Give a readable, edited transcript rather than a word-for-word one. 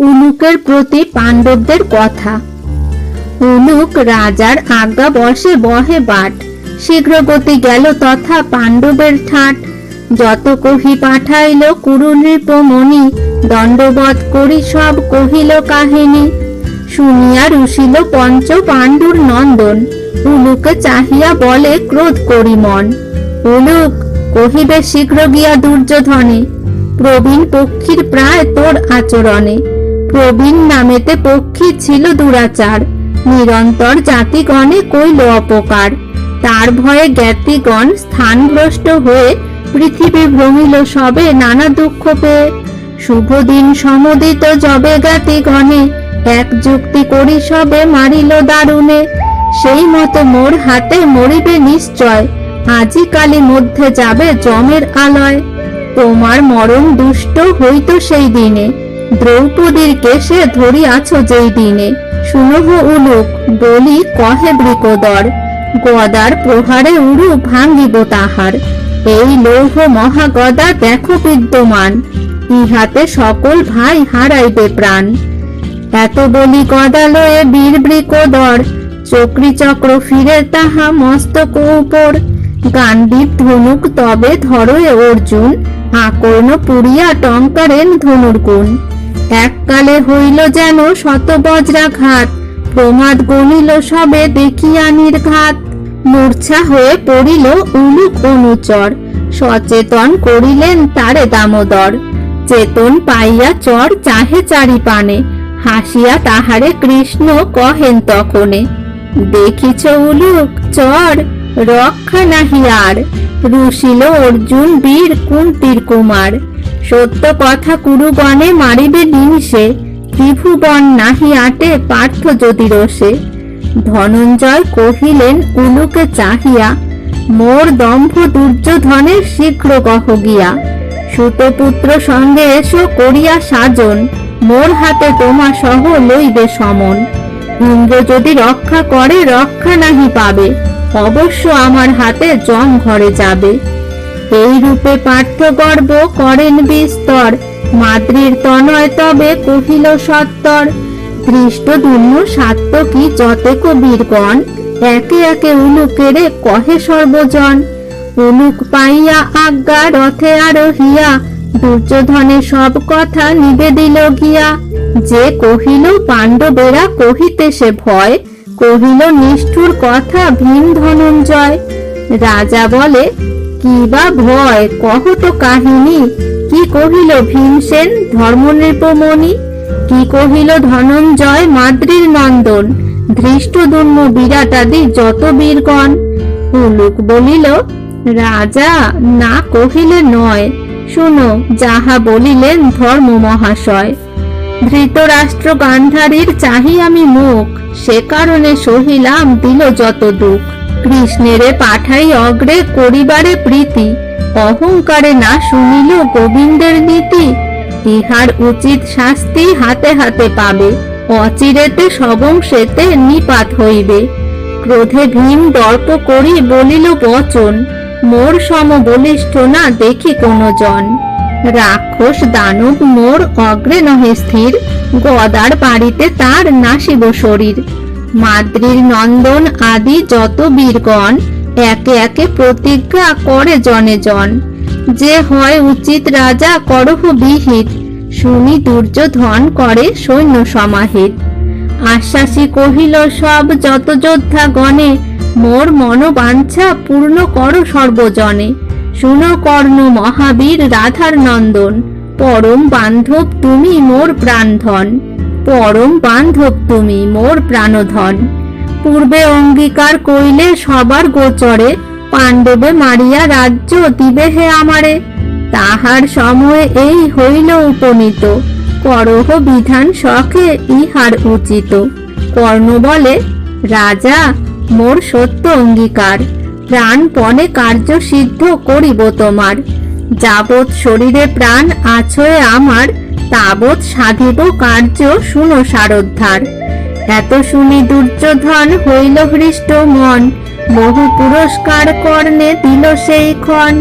উলুকের প্রতি পাণ্ডবদের কথা। উলুক রাজার আজ্ঞা বসে বহে বাট, শীঘ্র গতি গেল তথা পাণ্ডবের ঠাট। যত কহি পাঠাইল কুরু নৃপমণি, দণ্ডবৎ করি সব কহিল কাহিনী। শুনিয়া রুষিল পঞ্চ পাণ্ডুর নন্দন, উলুকে চাহিয়া বলে ক্রোধ করি মন। উলুক কহিবে শীঘ্র গিয়া দুর্যোধনে, প্রবীণ পক্ষীর প্রায় তোর আচরণে। প্রবীণ নামেতে পক্ষী ছিল দুরাচার, নিরন্তর জাতিগণে কইল অপকার। তার ভয়ে জ্ঞাতিগণ স্থানভ্রষ্ট হয়ে, পৃথিবী ভ্রমিল সবে নানা দুঃখ পেয়ে। শুভ দিন সমুদিত যবে জ্ঞাতিগণে, এক যুক্তি করি সবে মারিল দারুণে। সেই মতো মোর হাতে মরিবে নিশ্চয়, আজি কালি মধ্যে যাবে যমের আলয়। তোমার মরণ দুষ্ট হইত সেই দিনে, দ্রৌপদীর কেশে ধরিয়াছ যেই দিনে। শুনহ উলুক বলি কহে বৃকোদর, গদার প্রহারে উরু ভাঙ্গিব তাহার। এই লৌহ মহাগদা দেখো বিদ্যমান, ইহাতে সকল ভাই হারাইবে প্রাণ। এত বলি গদা লয়ে বীর বৃকোদর, চক্রি চক্র ফিরে তাহা মস্তক উপর। গান্ডীব ধনুক তবে ধরয়ে অর্জুন, আকর্ণ পুরিয়া টঙ্কারেন ধনুর গুণ। এককালে হইল যেন শত বজ্রাঘাত, প্রমাদ গণিল সবে দেখিয়া নির্ঘাত। মূর্ছা হয়ে পড়িল উলুক অনুচর, সচেতন করিলেন তারে দামোদর। চেতন পাইয়া চর চাহে চারিপানে, হাসিয়া তাহারে কৃষ্ণ কহেন তখনে। দেখিছ উলুক চর রক্ষা নাহি আর, রুষিল অর্জুন বীর কুন্তির কুমার। সত্য কথা কুরুগণে মারিবে নিমিষে, ত্রিভুবন নাহি আটে পার্থ যদি রোষে। ধনঞ্জয় কহিলেন উলুকে চাহিয়া, মোর দম্ভ দুর্যোধনের শীঘ্র কহ গিয়া। সুতপুত্র সঙ্গে এসো করিয়া সাজন, মোর হাতে তোমা সহ লইবে সমন। ইন্দ্র যদি রক্ষা করে রক্ষা নাহি পাবে, অবশ্য আমার হাতে জম ঘরে যাবে। এই রূপে পার্থ গর্ব করেন বিস্তর, মাতৃর তনয় তবে কহিল সত্তর। ধৃষ্টদ্যুম্ন সাত্যকী যতেক বীরগণ, একে একে উলুকেরে কহে সর্বজন। উলুক পাইয়া আজ্ঞা রথে আরোহিয়া, দুর্যোধনে সব কথা নিবেদিল গিয়া। যে কহিল পাণ্ডবেরা কহিতে সে ভয়, কহিল নিষ্ঠুর কথা ভীম ধনঞ্জয়। রাজা বলে কি বা ভয় কহ তো কাহিনী, কি কহিল ভীমসেন ধর্মনৃপমণি। কি কহিল ধনঞ্জয় মাদ্রির নন্দন, ধৃষ্টদ্যুম্ন বিরাটাদি যত বীরগণ। উলুক বলিল রাজা না কহিলে নয়, শুনো যাহা বলিলেন ধর্ম মহাশয়। ধৃতরাষ্ট্র গান্ধারীর চাহি আমি মুখ, সে কারণে সহিলাম দিল যত দুঃখ। কৃষ্ণেরে পাঠাই অগ্রে করিবারে প্রীতি, অহংকারে না শুনিল গোবিন্দের নীতি। ইহার উচিত শাস্তি হাতে হাতে পাবে, অচিরেতে সবংশেতে নিপাত হইবে। ক্রোধে ভীম দর্প করি বলিল বচন, মোর সম বলিষ্ঠ না দেখি কোনো জন। রাক্ষস দানব মোর অগ্রে নহে স্থির, গদার বাড়িতে তার নাসিব শরীর। মাদ্রির নন্দন আদি যত বীরগণ, একে একে প্রতিজ্ঞা করে জনে জন। যে হয় উচিত রাজা করহ বিহিত, শুনি দুর্যোধন করে সৈন্য সমাহিত। আশ্বাসী কহিল সব যত যোদ্ধা গণে, মোর মনোবাঞ্ছা পূর্ণ করো সর্বজনে। শুনো কর্ণ মহাবীর রাধার নন্দন, পরম বান্ধব তুমি মোর প্রাণধন। পরম বান্ধব তুমি মোর প্রাণধন। পূর্বে অঙ্গীকার কইলে সবার গোচরে, পাণ্ডবে মারিয়া রাজ্য দিবে হে আমারে। তাহার সময় এই হইল উপনীত, করহ বিধান শখে ইহার উচিত। কর্ণ বলে রাজা মোর সত্য অঙ্গীকার, প্রাণপণে কার্য সিদ্ধ করিব তোমার। যাবৎ শরীরে প্রাণ আছয়ে আমার, তাবৎ সাধিব কার্য শুনো সারোদ্ধার। এত শুনি দুর্যোধন হইল হৃষ্ট মন, বহু পুরস্কার কর্ণে দিল সেই ক্ষণ।